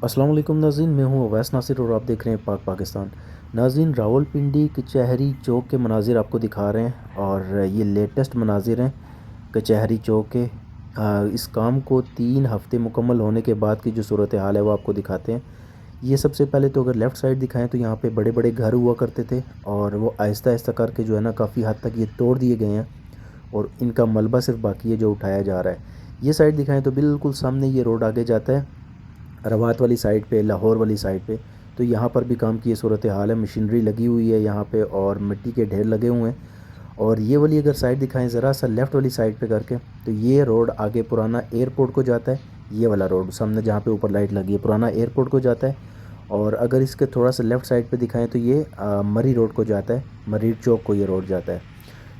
السلام علیکم ناظرین، میں ہوں اویس ناصر اور آپ دیکھ رہے ہیں پاک پاکستان۔ ناظرین، راولپنڈی کچہری چوک کے مناظر آپ کو دکھا رہے ہیں اور یہ لیٹسٹ مناظر ہیں کچہری چوک کے۔ اس کام کو 3 ہفتے مکمل ہونے کے بعد کی جو صورتحال ہے وہ آپ کو دکھاتے ہیں۔ یہ سب سے پہلے تو اگر لیفٹ سائڈ دکھائیں تو یہاں پہ بڑے بڑے گھر ہوا کرتے تھے اور وہ آہستہ آہستہ کر کے جو ہے نا کافی حد تک یہ توڑ دیے گئے ہیں اور ان کا ملبہ صرف باقی ہے جو اٹھایا جا رہا ہے۔ یہ سائڈ دکھائیں تو بالکل سامنے یہ روڈ آگے جاتا ہے روات والی سائڈ پہ، لاہور والی سائڈ پہ۔ تو یہاں پر بھی کام کی یہ صورتحال ہے، مشینری لگی ہوئی ہے یہاں پہ اور مٹی کے ڈھیر لگے ہوئے ہیں۔ اور یہ والی اگر سائڈ دکھائیں ذرا سا لیفٹ والی سائڈ پہ کر کے تو یہ روڈ آگے پرانا ایئرپورٹ کو جاتا ہے۔ یہ والا روڈ سامنے جہاں پہ اوپر لائٹ لگی ہے پرانا ایئرپورٹ کو جاتا ہے۔ اور اگر اس کے تھوڑا سا لیفٹ سائڈ پہ دکھائیں تو یہ مری روڈ کو جاتا ہے، مری چوک کو یہ روڈ جاتا ہے۔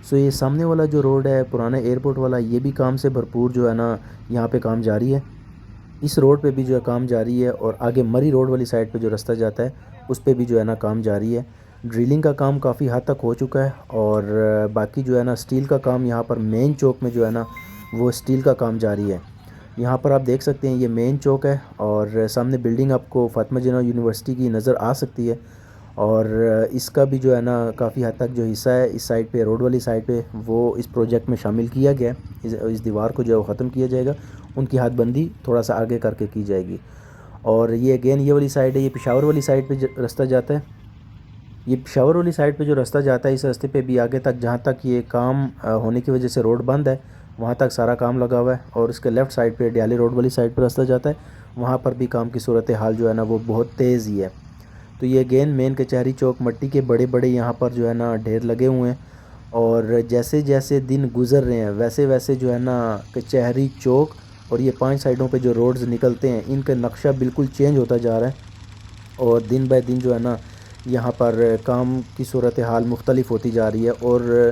سو یہ سامنے والا جو روڈ ہے پرانا ایئرپورٹ والا، یہ بھی کام سے بھرپور جو ہے نا یہاں پہ کام جاری ہے۔ اس روڈ پہ بھی جو ہے کام جاری ہے اور آگے مری روڈ والی سائڈ پہ جو رستہ جاتا ہے اس پہ بھی جو ہے نا کام جاری ہے۔ ڈرلنگ کا کام کافی حد تک ہو چکا ہے اور باقی جو ہے نا سٹیل کا کام یہاں پر مین چوک میں جو ہے نا وہ سٹیل کا کام جاری ہے۔ یہاں پر آپ دیکھ سکتے ہیں یہ مین چوک ہے اور سامنے بلڈنگ آپ کو فاطمہ جناح یونیورسٹی کی نظر آ سکتی ہے۔ اور اس کا بھی جو ہے نا کافی حد تک جو حصہ ہے اس سائڈ پہ روڈ والی سائڈ پہ وہ اس پروجیکٹ میں شامل کیا گیا ہے۔ اس دیوار کو جو ہے وہ ختم کیا جائے گا، ان کی حد بندی تھوڑا سا آگے کر کے کی جائے گی۔ اور یہ اگین یہ والی سائڈ ہے، یہ پشاور والی سائڈ پہ رستہ جاتا ہے۔ یہ پشاور والی سائڈ پہ جو رستہ جاتا ہے اس رستے پہ بھی آگے تک جہاں تک یہ کام ہونے کی وجہ سے روڈ بند ہے وہاں تک سارا کام لگا ہوا ہے۔ اور اس کے لیفٹ سائڈ پہ ڈیالی روڈ والی سائڈ پہ رستہ جاتا ہے، وہاں پر بھی کام کی صورتحال جو ہے نا وہ بہت تیز ہی ہے۔ تو یہ اگین مین کچہری چوک مٹی کے بڑے بڑے یہاں پر جو ہے نا ڈھیر لگے ہوئے ہیں اور جیسے جیسے دن گزر رہے ہیں ویسے ویسے جو ہے نا کچہری چوک اور یہ 5 سائڈوں پہ جو روڈز نکلتے ہیں ان کا نقشہ بالکل چینج ہوتا جا رہا ہے اور دن بہ دن جو ہے نا یہاں پر کام کی صورتحال مختلف ہوتی جا رہی ہے اور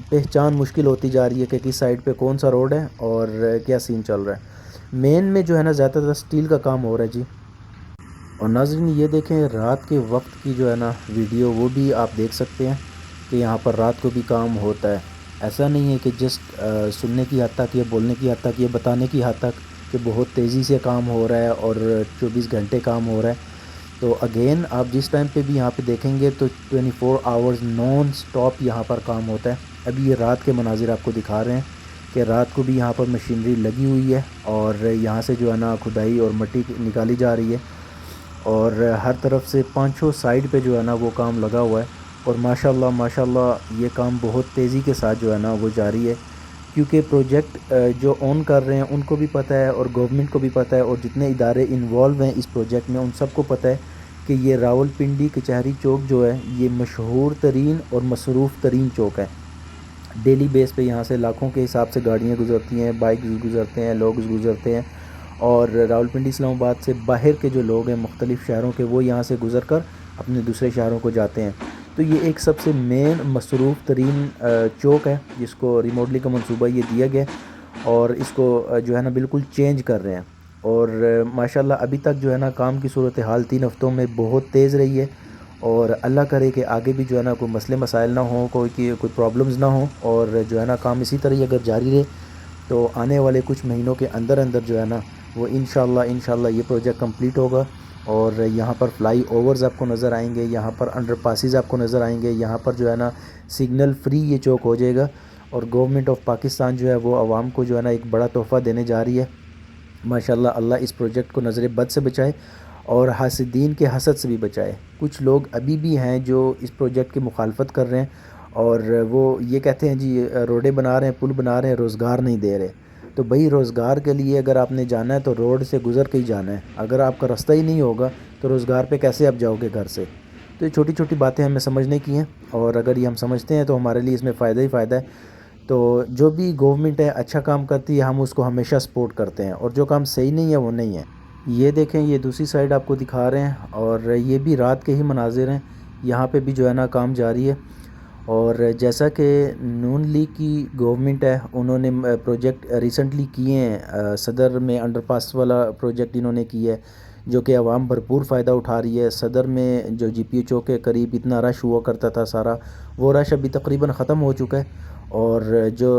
پہچان مشکل ہوتی جا رہی ہے کہ کس سائڈ پہ کون سا روڈ ہے اور کیا سین چل رہا ہے۔ مین میں جو ہے نا زیادہ تر سٹیل کا کام ہو رہا ہے جی۔ اور ناظرین یہ دیکھیں رات کے وقت کی جو ہے نا ویڈیو، وہ بھی آپ دیکھ سکتے ہیں کہ یہاں پر رات کو بھی کام ہوتا ہے۔ ایسا نہیں ہے کہ جسٹ سننے کی حد تک یا بولنے کی حد تک یا بتانے کی حد تک کہ بہت تیزی سے کام ہو رہا ہے اور 24 گھنٹے کام ہو رہا ہے۔ تو اگین آپ جس ٹائم پہ بھی یہاں پہ دیکھیں گے تو 24 آورز نان سٹاپ یہاں پر کام ہوتا ہے۔ ابھی یہ رات کے مناظر آپ کو دکھا رہے ہیں کہ رات کو بھی یہاں پر مشینری لگی ہوئی ہے اور یہاں سے جو ہے نا کھدائی اور مٹی نکالی جا رہی ہے اور ہر طرف سے 5 سائڈ پہ جو ہے نا وہ کام لگا ہوا ہے اور ماشاءاللہ یہ کام بہت تیزی کے ساتھ جو ہے نا وہ جاری ہے کیونکہ پروجیکٹ جو اون کر رہے ہیں ان کو بھی پتہ ہے اور گورنمنٹ کو بھی پتہ ہے اور جتنے ادارے انوالو ہیں اس پروجیکٹ میں ان سب کو پتہ ہے کہ یہ راولپنڈی کچہری چوک جو ہے یہ مشہور ترین اور مصروف ترین چوک ہے۔ ڈیلی بیس پہ یہاں سے لاکھوں کے حساب سے گاڑیاں گزرتی ہیں، بائکس گزرتے ہیں، لوگ گزرتے ہیں اور راولپنڈی اسلام آباد سے باہر کے جو لوگ ہیں مختلف شہروں کے وہ یہاں سے گزر کر اپنے دوسرے شہروں کو جاتے ہیں۔ تو یہ ایک سب سے مین مصروف ترین چوک ہے جس کو ریموڈلی کا منصوبہ یہ دیا گیا اور اس کو جو ہے نا بالکل چینج کر رہے ہیں اور ماشاءاللہ ابھی تک جو ہے نا کام کی صورتحال 3 ہفتوں میں بہت تیز رہی ہے اور اللہ کرے کہ آگے بھی جو ہے نا کوئی مسئلے مسائل نہ ہوں، کوئی پرابلمز نہ ہوں اور جو ہے نا کام اسی طرح اگر جاری رہے تو آنے والے کچھ مہینوں کے اندر جو ہے نا وہ انشاءاللہ یہ پروجیکٹ کمپلیٹ ہوگا اور یہاں پر فلائی اوورز آپ کو نظر آئیں گے، یہاں پر انڈر پاسز آپ کو نظر آئیں گے، یہاں پر جو ہے نا سگنل فری یہ چوک ہو جائے گا اور گورنمنٹ آف پاکستان جو ہے وہ عوام کو جو ہے نا ایک بڑا تحفہ دینے جا رہی ہے۔ ماشاءاللہ اللہ اس پروجیکٹ کو نظر بد سے بچائے اور حاسدین کے حسد سے بھی بچائے۔ کچھ لوگ ابھی بھی ہیں جو اس پروجیکٹ کی مخالفت کر رہے ہیں اور وہ یہ کہتے ہیں جی روڈیں بنا رہے ہیں، پل بنا رہے ہیں، روزگار نہیں دے رہے۔ تو بھئی روزگار کے لیے اگر آپ نے جانا ہے تو روڈ سے گزر کے ہی جانا ہے، اگر آپ کا رستہ ہی نہیں ہوگا تو روزگار پہ کیسے آپ جاؤ گے گھر سے؟ تو یہ چھوٹی چھوٹی باتیں ہمیں سمجھنے کی ہیں اور اگر یہ ہم سمجھتے ہیں تو ہمارے لیے اس میں فائدہ ہی فائدہ ہے۔ تو جو بھی گورنمنٹ ہے اچھا کام کرتی ہے ہم اس کو ہمیشہ سپورٹ کرتے ہیں اور جو کام صحیح نہیں ہے وہ نہیں ہے۔ یہ دیکھیں یہ دوسری سائڈ آپ کو دکھا رہے ہیں اور یہ بھی رات کے ہی مناظر ہیں، یہاں پہ بھی جو ہے نا کام جاری ہے اور جیسا کہ نون لیگ کی گورنمنٹ ہے انہوں نے پروجیکٹ ریسنٹلی کیے ہیں، صدر میں انڈر پاس والا پروجیکٹ انہوں نے کیا ہے جو کہ عوام بھرپور فائدہ اٹھا رہی ہے۔ صدر میں جو جی پی چوک کے قریب اتنا رش ہوا کرتا تھا سارا وہ رش ابھی تقریباً ختم ہو چکا ہے اور جو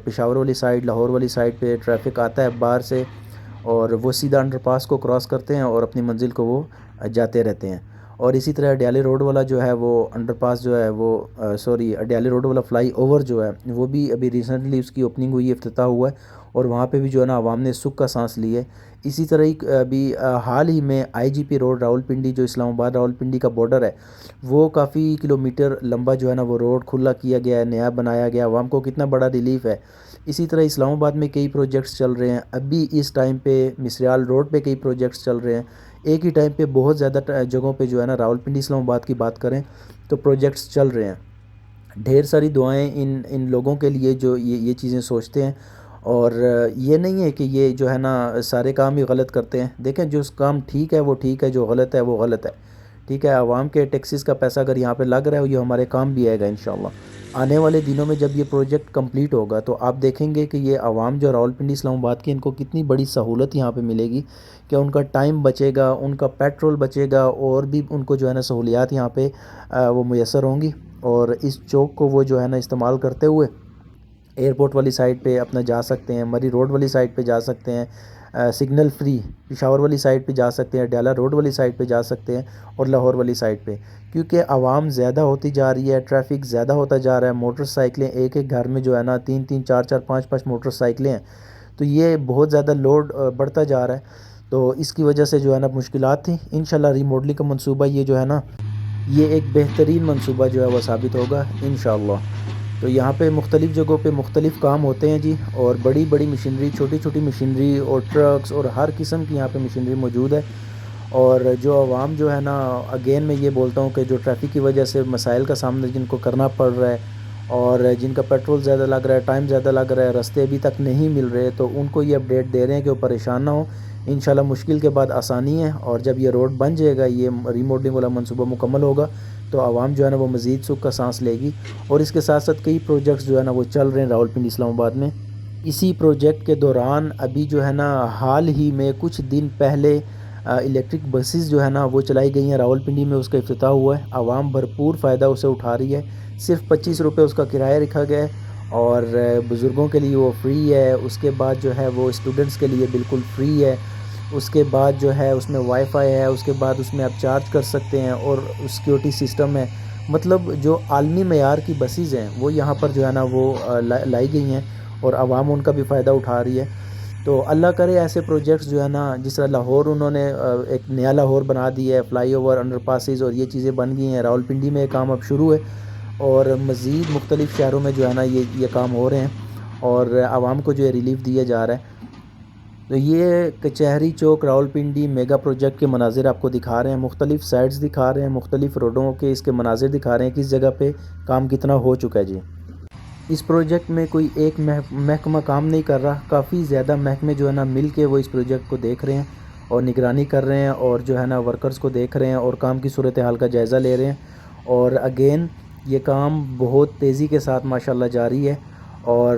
پشاور والی سائڈ لاہور والی سائڈ پہ ٹریفک آتا ہے باہر سے اور وہ سیدھا انڈر پاس کو کراس کرتے ہیں اور اپنی منزل کو وہ جاتے رہتے ہیں۔ اور اسی طرح اڈیالے روڈ والا جو ہے وہ انڈر پاس جو ہے وہ اڈیالے روڈ والا فلائی اوور جو ہے وہ بھی ابھی ریسنٹلی اس کی اوپننگ ہوئی ہے، افتتاح ہوا ہے، اور وہاں پہ بھی جو ہے نا عوام نے سکھ کا سانس لی ہے۔ اسی طرح ہی ابھی حال ہی میں آئی جی پی روڈ راولپنڈی جو اسلام آباد راولپنڈی کا بارڈر ہے، وہ کافی کلومیٹر لمبا جو ہے نا وہ روڈ کھلا کیا گیا ہے، نیا بنایا گیا، عوام کو کتنا بڑا ریلیف ہے۔ اسی طرح اسلام آباد میں کئی پروجیکٹس چل رہے ہیں، ابھی اس ٹائم پہ مصریال روڈ پہ کئی پروجیکٹس چل رہے ہیں، ایک ہی ٹائم پہ بہت زیادہ جگہوں پہ جو ہے نا راولپنڈی اسلام آباد کی بات کریں تو پروجیکٹس چل رہے ہیں۔ ڈھیر ساری دعائیں ان لوگوں کے لیے جو یہ چیزیں سوچتے ہیں، اور یہ نہیں ہے کہ یہ جو ہے نا سارے کام ہی غلط کرتے ہیں۔ دیکھیں جو کام ٹھیک ہے وہ ٹھیک ہے، جو غلط ہے وہ غلط ہے، ٹھیک ہے۔ عوام کے ٹیکسز کا پیسہ اگر یہاں پہ لگ رہا ہے یہ ہمارے کام بھی آئے گا انشاءاللہ۔ آنے والے دنوں میں جب یہ پروجیکٹ کمپلیٹ ہوگا تو آپ دیکھیں گے کہ یہ عوام جو راولپنڈی اسلام آباد کی ان کو کتنی بڑی سہولت یہاں پہ ملے گی، کہ ان کا ٹائم بچے گا، ان کا پیٹرول بچے گا، اور بھی ان کو جو ہے نا سہولیات یہاں پہ وہ میسر ہوں گی، اور اس چوک کو وہ جو ہے نا استعمال کرتے ہوئے ایئرپورٹ والی سائڈ پہ اپنا جا سکتے ہیں، مری روڈ والی سائڈ پہ جا سکتے ہیں، سگنل فری پشاور والی سائڈ پہ جا سکتے ہیں، ڈیالہ روڈ والی سائڈ پہ جا سکتے ہیں، اور لاہور والی سائڈ پہ، کیونکہ عوام زیادہ ہوتی جا رہی ہے، ٹریفک زیادہ ہوتا جا رہا ہے، موٹر سائیکلیں ایک ایک گھر میں جو ہے نا 3 4 4 5 5 موٹر سائیکلیں ہیں، تو یہ بہت زیادہ لوڈ بڑھتا جا رہا ہے، تو اس کی وجہ سے جو ہے نا مشکلات تھیں۔ انشاءاللہ ری ماڈلنگ کا منصوبہ یہ جو ہے نا یہ ایک بہترین منصوبہ جو ہے وہ ثابت ہوگا انشاءاللہ۔ تو یہاں پہ مختلف جگہوں پہ مختلف کام ہوتے ہیں جی، اور بڑی بڑی مشینری، چھوٹی چھوٹی مشینری، اور ٹرکس، اور ہر قسم کی یہاں پہ مشینری موجود ہے۔ اور جو عوام جو ہے نا، اگین میں یہ بولتا ہوں کہ جو ٹریفک کی وجہ سے مسائل کا سامنا جن کو کرنا پڑ رہا ہے، اور جن کا پیٹرول زیادہ لگ رہا ہے، ٹائم زیادہ لگ رہا ہے، راستے ابھی تک نہیں مل رہے، تو ان کو یہ اپڈیٹ دے رہے ہیں کہ وہ پریشان نہ ہوں، انشاءاللہ مشکل کے بعد آسانی ہے، اور جب یہ روڈ بن جائے گا، یہ ری ماڈلنگ والا منصوبہ مکمل ہوگا، تو عوام جو ہے نا وہ مزید سکھ کا سانس لے گی۔ اور اس کے ساتھ ساتھ کئی پروجیکٹس جو ہے نا وہ چل رہے ہیں راولپنڈی اسلام آباد میں۔ اسی پروجیکٹ کے دوران ابھی جو ہے نا حال ہی میں کچھ دن پہلے الیکٹرک بسز جو ہے نا وہ چلائی گئی ہیں راولپنڈی میں، اس کا افتتاح ہوا ہے، عوام بھرپور فائدہ اسے اٹھا رہی ہے، صرف 25 روپے اس کا کرایہ رکھا گیا ہے، اور بزرگوں کے لیے وہ فری ہے، اس کے بعد جو ہے وہ اسٹوڈنٹس کے لیے بالکل فری ہے، اس کے بعد جو ہے اس میں وائی فائی ہے، اس کے بعد اس میں آپ چارج کر سکتے ہیں، اور سیکیورٹی سسٹم ہے، مطلب جو عالمی معیار کی بسیز ہیں وہ یہاں پر جو ہے نا وہ لائی گئی ہیں، اور عوام ان کا بھی فائدہ اٹھا رہی ہے۔ تو اللہ کرے ایسے پروجیکٹس جو ہے نا، جس طرح لاہور انہوں نے ایک نیا لاہور بنا دی ہے، فلائی اوور، انڈر پاسز، اور یہ چیزیں بن گئی ہیں، راولپنڈی میں یہ کام اب شروع ہے، اور مزید مختلف شہروں میں جو ہے نا یہ کام ہو رہے ہیں، اور عوام کو جو ہے ریلیف دیا جا رہا ہے۔ تو یہ کچہری چوک راولپنڈی میگا پروجیکٹ کے مناظر آپ کو دکھا رہے ہیں، مختلف سائٹس دکھا رہے ہیں، مختلف روڈوں کے اس کے مناظر دکھا رہے ہیں، کس جگہ پہ کام کتنا ہو چکا ہے جی۔ اس پروجیکٹ میں کوئی ایک محکمہ کام نہیں کر رہا، کافی زیادہ محکمے جو ہے نا مل کے وہ اس پروجیکٹ کو دیکھ رہے ہیں، اور نگرانی کر رہے ہیں، اور جو ہے نا ورکرز کو دیکھ رہے ہیں، اور کام کی صورتحال کا جائزہ لے رہے ہیں، اور اگین یہ کام بہت تیزی کے ساتھ ماشاءاللہ جاری ہے، اور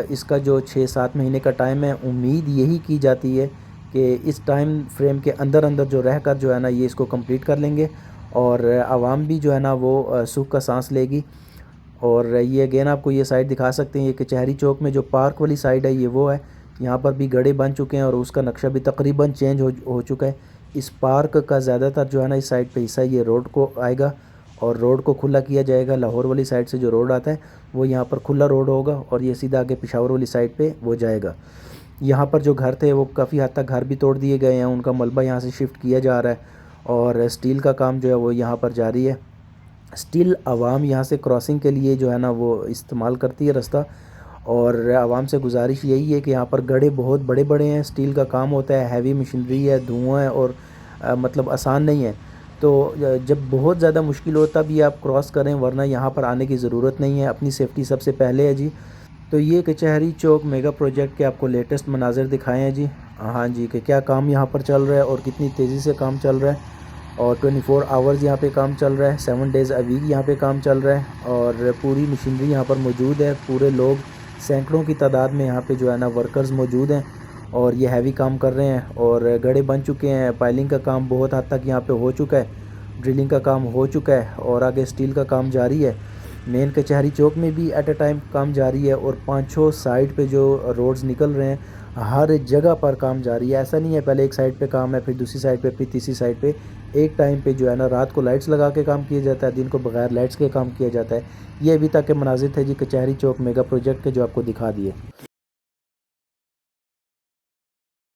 اس کا جو 6 7 مہینے کا ٹائم ہے، امید یہی کی جاتی ہے کہ اس ٹائم فریم کے اندر جو رہ کر جو ہے نا یہ اس کو کمپلیٹ کر لیں گے، اور عوام بھی جو ہے نا وہ سکھ کا سانس لے گی۔ اور یہ اگین آپ کو یہ سائٹ دکھا سکتے ہیں، یہ کچہری چوک میں جو پارک والی سائڈ ہے یہ وہ ہے، یہاں پر بھی گڑھے بن چکے ہیں، اور اس کا نقشہ بھی تقریباً چینج ہو چکا ہے۔ اس پارک کا زیادہ تر جو ہے نا اس سائڈ پہ حصہ یہ روڈ کو آئے گا، اور روڈ کو کھلا کیا جائے گا، لاہور والی سائڈ سے جو روڈ آتا ہے وہ یہاں پر کھلا روڈ ہوگا، اور یہ سیدھا آگے پشاور والی سائڈ پہ وہ جائے گا۔ یہاں پر جو گھر تھے وہ کافی حد تک گھر بھی توڑ دیے گئے ہیں، ان کا ملبہ یہاں سے شفٹ کیا جا رہا ہے، اور اسٹیل کا کام جو ہے وہ یہاں پر جاری ہے۔ اسٹیل عوام یہاں سے کراسنگ کے لیے جو ہے نا وہ استعمال کرتی ہے راستہ، اور عوام سے گزارش یہی ہے کہ یہاں پر گڑھے بہت بڑے بڑے ہیں، اسٹیل کا کام ہوتا ہے، ہیوی مشینری ہے، دھواں ہے، اور مطلب آسان نہیں ہے، تو جب بہت زیادہ مشکل ہو تب یہ آپ کراس کریں، ورنہ یہاں پر آنے کی ضرورت نہیں ہے، اپنی سیفٹی سب سے پہلے ہے جی۔ تو یہ کچہری چوک میگا پروجیکٹ کے آپ کو لیٹسٹ مناظر دکھائے ہیں جی، ہاں جی، کہ کیا کام یہاں پر چل رہا ہے، اور کتنی تیزی سے کام چل رہا ہے، اور 24 آورز یہاں پہ کام چل رہا ہے، 7 days a week یہاں پہ کام چل رہا ہے، اور پوری مشینری یہاں پر موجود ہے، پورے لوگ سینکڑوں کی تعداد میں یہاں پہ جو ہے نا ورکرز موجود ہیں، اور یہ ہیوی کام کر رہے ہیں، اور گڑھے بن چکے ہیں، پائلنگ کا کام بہت حد تک یہاں پہ ہو چکا ہے، ڈرلنگ کا کام ہو چکا ہے، اور آگے اسٹیل کا کام جاری ہے۔ مین کچہری چوک میں بھی ایٹ اے ٹائم کام جاری ہے، اور 5 6 سائٹ پہ جو روڈز نکل رہے ہیں ہر جگہ پر کام جاری ہے، ایسا نہیں ہے پہلے ایک سائڈ پہ کام ہے، پھر دوسری سائڈ پہ، پھر تیسری سائڈ پہ، ایک ٹائم پہ جو ہے نا رات کو لائٹس لگا کے کام کیا جاتا ہے، دن کو بغیر لائٹس کے کام کیا جاتا ہے۔ یہ ابھی تک کے مناظر تھے جی کچہری چوک میگا پروجیکٹ کے جو آپ کو دکھا دیے۔